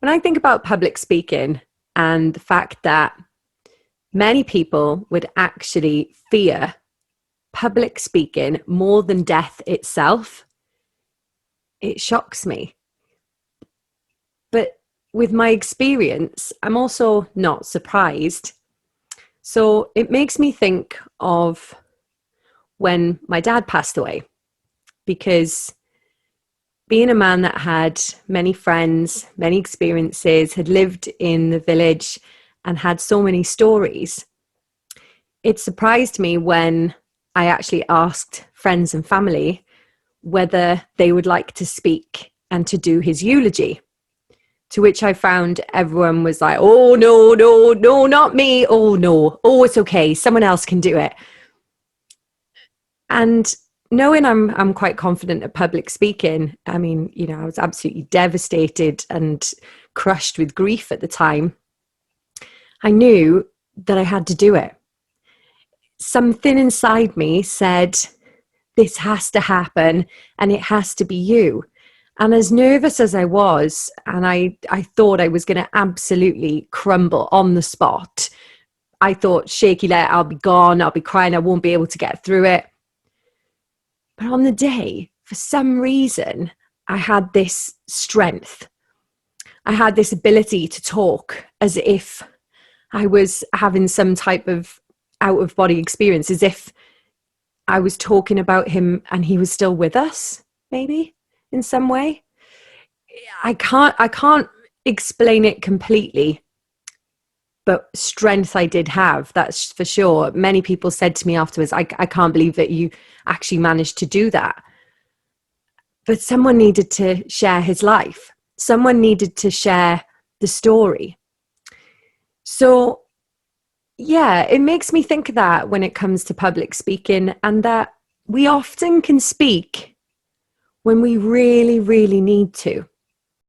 When I think about public speaking and the fact that many people would actually fear public speaking more than death itself, it shocks me. But with my experience, I'm also not surprised. So it makes me think of when my dad passed away, because being a man that had many friends, many experiences, had lived in the village and had so many stories, it surprised me when I actually asked friends and family whether they would like to speak and to do his eulogy. To which I found everyone was like, oh, no, no, no, not me. Oh, no. Oh, it's okay. Someone else can do it. And knowing I'm quite confident at public speaking, I mean, I was absolutely devastated and crushed with grief at the time. I knew that I had to do it. Something inside me said, this has to happen and it has to be you. And as nervous as I was, and I thought I was going to absolutely crumble on the spot. I thought, shaky leg, I'll be gone, I'll be crying, I won't be able to get through it. But on the day, for some reason, I had this strength. I had this ability to talk as if I was having some type of out-of-body experience, as if I was talking about him and he was still with us, maybe in some way. I can't explain it completely, but strength I did have, that's for sure. Many people said to me afterwards, I can't believe that you actually managed to do that. But someone needed to share his life. Someone needed to share the story. So yeah, it makes me think of that when it comes to public speaking, and that we often can speak when we really, really need to.